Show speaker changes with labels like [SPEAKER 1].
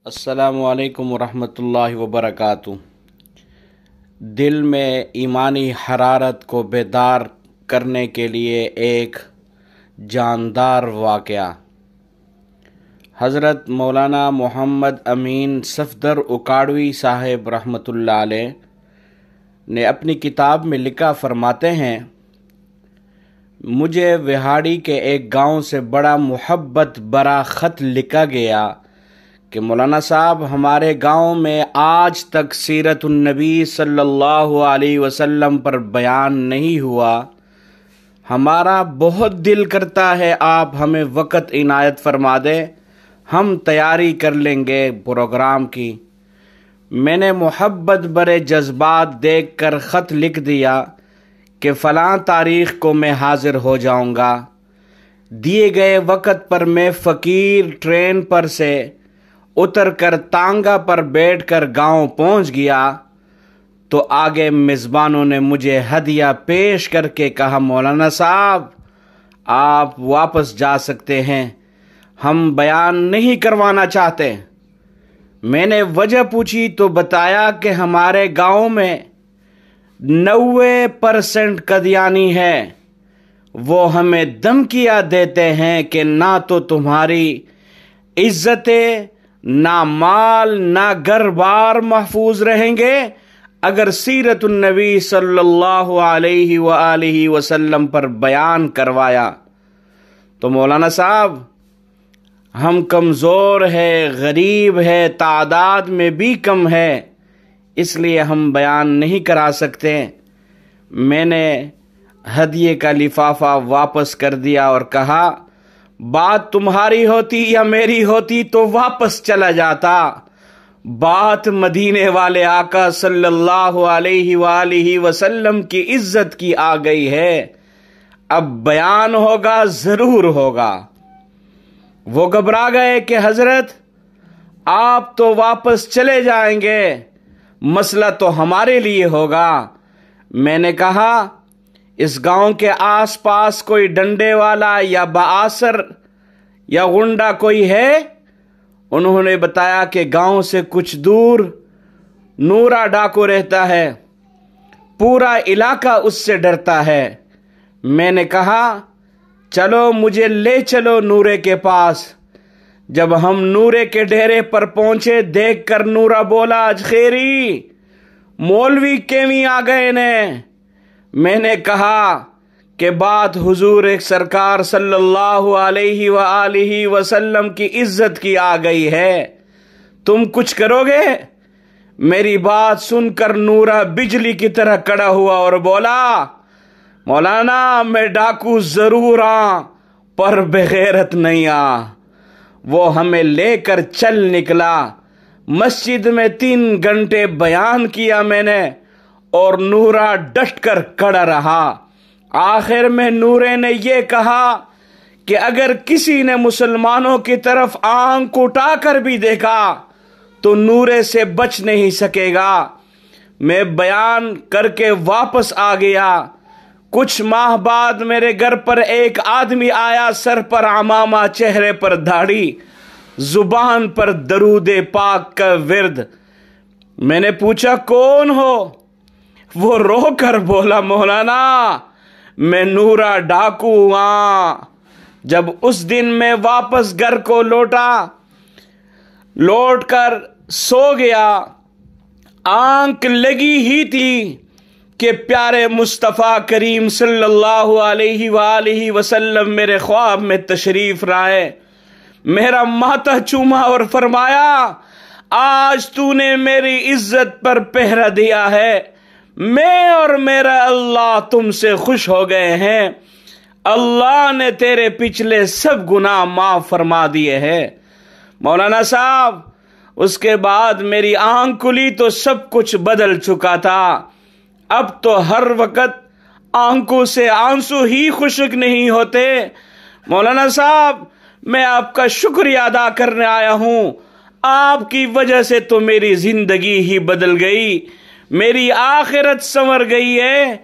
[SPEAKER 1] अस्सलामु अलैकुम वरहमतुल्लाहि वबरकातुहू। दिल में ईमानी हरारत को बेदार करने के लिए एक जानदार वाक़या। हज़रत मौलाना मोहम्मद अमीन सफ़दर उकाड़वी साहिब रहमतुल्लाह अलैह ने अपनी किताब में लिखा फरमाते हैं, मुझे विहाड़ी के एक गांव से बड़ा मुहब्बत भरा ख़त लिखा गया कि मौलाना साहब, हमारे गांव में आज तक सीरतुन नबी सल्लल्लाहु अलैहि वसल्लम पर बयान नहीं हुआ। हमारा बहुत दिल करता है आप हमें वक़्त इनायत फरमा दें, हम तैयारी कर लेंगे प्रोग्राम की। मैंने मोहब्बत भरे जज्बात देखकर ख़त लिख दिया कि फ़लाँ तारीख़ को मैं हाज़िर हो जाऊंगा। दिए गए वक़्त पर मैं फ़कीर ट्रेन पर से उतर कर तांगा पर बैठकर गांव पहुंच गया तो आगे मेज़बानों ने मुझे हदिया पेश करके कहा, मौलाना साहब आप वापस जा सकते हैं, हम बयान नहीं करवाना चाहते। मैंने वजह पूछी तो बताया कि हमारे गांव में 90% कदियानी है। वो हमें धमकियां देते हैं कि ना तो तुम्हारी इज्जतें, ना माल, ना घर बार महफूज रहेंगे अगर सीरतुन नबी सल्लल्लाहु अलैहि व आलिहि वसल्लम पर बयान करवाया। तो मौलाना साहब, हम कमज़ोर है, गरीब है, तादाद में भी कम है, इसलिए हम बयान नहीं करा सकते। मैंने हदिये का लिफाफा वापस कर दिया और कहा, बात तुम्हारी होती या मेरी होती तो वापस चला जाता। बात मदीने वाले आका सल्लल्लाहु अलैहि वालिहि वसल्लम की इज्जत की आ गई है, अब बयान होगा, जरूर होगा। वो घबरा गए कि हजरत आप तो वापस चले जाएंगे, मसला तो हमारे लिए होगा। मैंने कहा, इस गांव के आसपास कोई डंडे वाला या बाआसर या गुंडा कोई है? उन्होंने बताया कि गांव से कुछ दूर नूरा डाकू रहता है, पूरा इलाका उससे डरता है। मैंने कहा, चलो मुझे ले चलो नूरे के पास। जब हम नूरे के डेरे पर पहुंचे, देखकर नूरा बोला, अजखेरी मौलवी केवी आ गए ने। मैंने कहा कि बात हुजूर एक सरकार सल्लल्लाहु अलैहि व आलिहि वसल्लम की इज्जत की आ गई है, तुम कुछ करोगे? मेरी बात सुनकर नूरा बिजली की तरह खड़ा हुआ और बोला, मौलाना मैं डाकू जरूर आ पर बेगैरत नहीं आ। वो हमें लेकर चल निकला। मस्जिद में 3 घंटे बयान किया मैंने और नूरा डटकर खड़ा रहा। आखिर में नूरे ने यह कहा कि अगर किसी ने मुसलमानों की तरफ आंख उठाकर भी देखा तो नूरे से बच नहीं सकेगा। मैं बयान करके वापस आ गया। कुछ माह बाद मेरे घर पर एक आदमी आया, सर पर अमामा, चेहरे पर दाढ़ी, जुबान पर दरूदे पाक का विर्द। मैंने पूछा, कौन हो? वो रोकर बोला, मौलाना मैं नूरा डाकू हूं। जब उस दिन मैं वापस घर को लौटकर सो गया, आंख लगी ही थी कि प्यारे मुस्तफ़ा करीम सल्लल्लाहु अलैहि वालिहि वसल्लम मेरे ख्वाब में तशरीफ लाए। मेरा माथा चूमा और फरमाया, आज तूने मेरी इज्जत पर पहरा दिया है, मैं और मेरा अल्लाह तुमसे खुश हो गए हैं। अल्लाह ने तेरे पिछले सब गुनाह माफ फरमा दिए हैं। मौलाना साहब, उसके बाद मेरी आंख खुली तो सब कुछ बदल चुका था। अब तो हर वक्त आंखों से आंसू ही खुशक नहीं होते। मौलाना साहब, मैं आपका शुक्रिया अदा करने आया हूं। आपकी वजह से तो मेरी जिंदगी ही बदल गई, मेरी आखिरत संवर गई है।